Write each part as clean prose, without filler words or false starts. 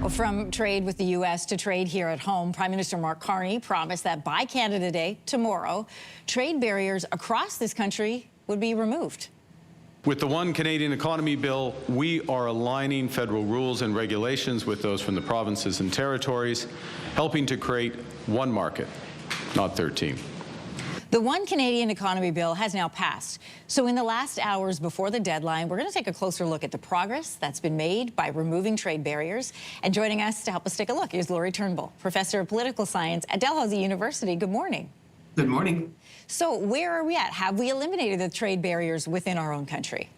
Well, from trade with the U.S. to trade here at home, Prime Minister Mark Carney promised that by Canada Day, tomorrow, trade barriers across this country would be removed. With the One Canadian Economy Bill, we are aligning federal rules and regulations with those from the provinces and territories, helping to create one market, not 13. The One Canadian Economy Bill has now passed. So in the last hours before the deadline, we're going to take a closer look at the progress that's been made by removing trade barriers. And joining us to help us take a look is Laurie Turnbull, Professor of Political Science at Dalhousie University. Good morning. Good morning. So where are we at? Have we eliminated the trade barriers within our own country?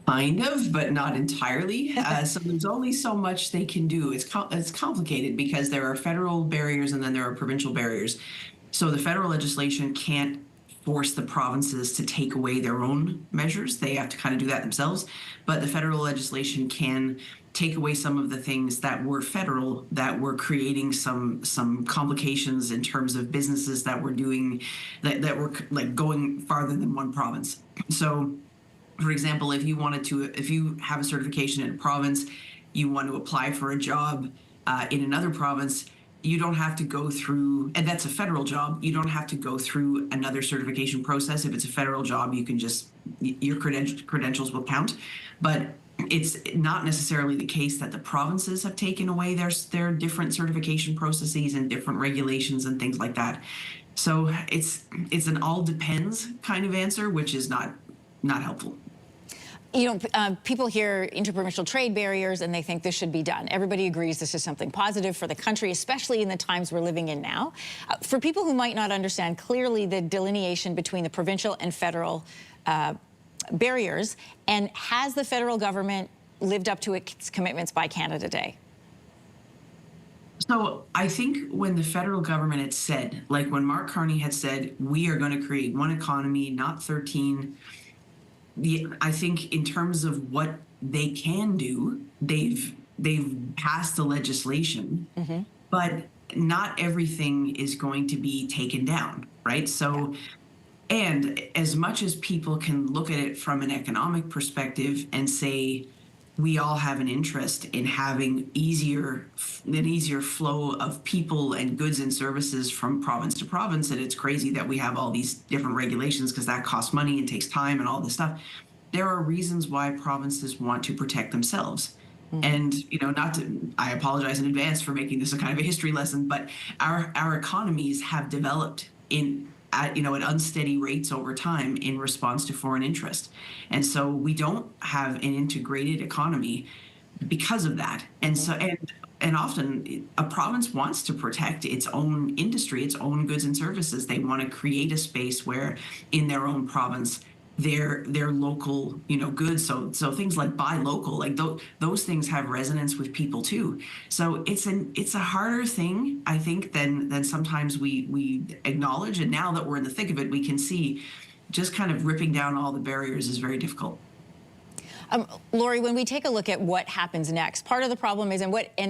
Kind of, but not entirely. So there's only so much they can do. It's complicated because there are federal barriers and then there are provincial barriers. So the federal legislation can't force the provinces to take away their own measures. They have to kind of do that themselves. But the federal legislation can take away some of the things that were federal, that were creating some complications in terms of businesses that were doing, that were like going farther than one province. So, for example, if you have a certification in a province, you want to apply for a job in another province, you don't have to go through, and that's a federal job, you don't have to go through another certification process. If it's a federal job, you can just, your credentials will count. But it's not necessarily the case that the provinces have taken away their different certification processes and different regulations and things like that. So it's an all depends kind of answer, which is not helpful. You know, people hear interprovincial trade barriers and they think this should be done. Everybody agrees this is something positive for the country, especially in the times we're living in now. For people who might not understand clearly the delineation between the provincial and federal barriers, and has the federal government lived up to its commitments by Canada Day? So I think when the federal government had said, like when Mark Carney had said, we are going to create one economy, not 13, I think in terms of what they can do, they've passed the legislation, but not everything is going to be taken down, right? So, and as much as people can look at it from an economic perspective and say, we all have an interest in having an easier flow of people and goods and services from province to province. And it's crazy that we have all these different regulations because that costs money and takes time and all this stuff. There are reasons why provinces want to protect themselves. And, you know, I apologize in advance for making this a kind of a history lesson, but our economies have developed at unsteady rates over time in response to foreign interest. And so we don't have an integrated economy because of that. And so, and often a province wants to protect its own industry, its own goods and services. They want to create a space where in their own province, their local, goods. So things like buy local, like those things have resonance with people too. So it's a harder thing, I think, than sometimes we acknowledge. And now that we're in the thick of it, we can see just kind of ripping down all the barriers is very difficult. Laurie, when we take a look at what happens next, part of the problem is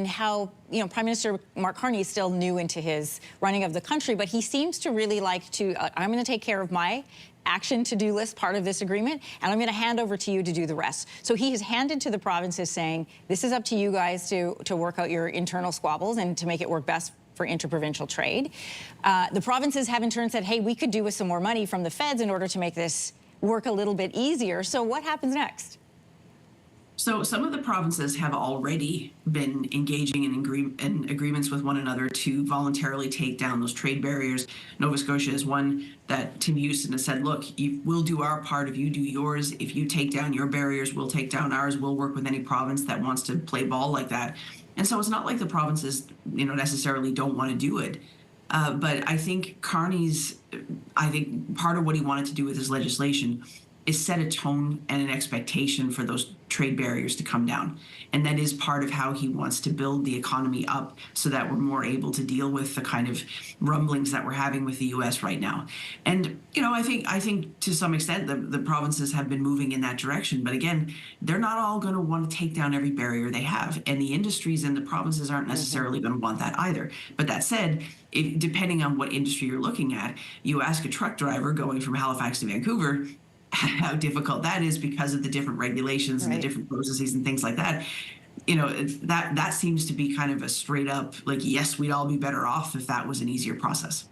how Prime Minister Mark Carney is still new into his running of the country, but he seems to really like to, I'm going to take care of my action to-do list, part of this agreement, and I'm going to hand over to you to do the rest. So he has handed to the provinces saying, this is up to you guys to work out your internal squabbles and to make it work best for interprovincial trade. The provinces have in turn said, hey, we could do with some more money from the feds in order to make this work a little bit easier. So what happens next? So some of the provinces have already been engaging in agreements with one another to voluntarily take down those trade barriers. Nova Scotia is one that Tim Houston has said, look, we'll do our part if you do yours. If you take down your barriers, we'll take down ours. We'll work with any province that wants to play ball like that. And so it's not like the provinces, necessarily don't want to do it. But I think part of what he wanted to do with his legislation is set a tone and an expectation for those trade barriers to come down. And that is part of how he wants to build the economy up so that we're more able to deal with the kind of rumblings that we're having with the US right now. And, I think to some extent the provinces have been moving in that direction. But again, they're not all going to want to take down every barrier they have. And the industries in the provinces aren't necessarily going to want that either. But that said, depending on what industry you're looking at, you ask a truck driver going from Halifax to Vancouver, how difficult that is because of the different regulations and the different processes and things like that. that seems to be kind of a straight up, like, yes, we'd all be better off if that was an easier process.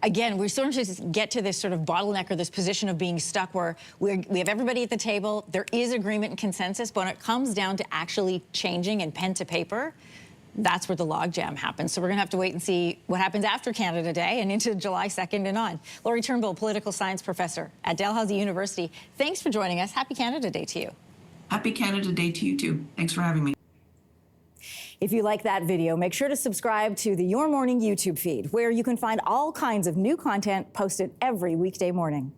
Again, we're sort of just get to this sort of bottleneck or this position of being stuck where we have everybody at the table, there is agreement and consensus, but when it comes down to actually changing and pen to paper, that's where the logjam happens. So we're going to have to wait and see what happens after Canada Day and into July 2nd and on. Laurie Turnbull, political science professor at Dalhousie University. Thanks for joining us. Happy Canada Day to you. Happy Canada Day to you, too. Thanks for having me. If you like that video, make sure to subscribe to the Your Morning YouTube feed, where you can find all kinds of new content posted every weekday morning.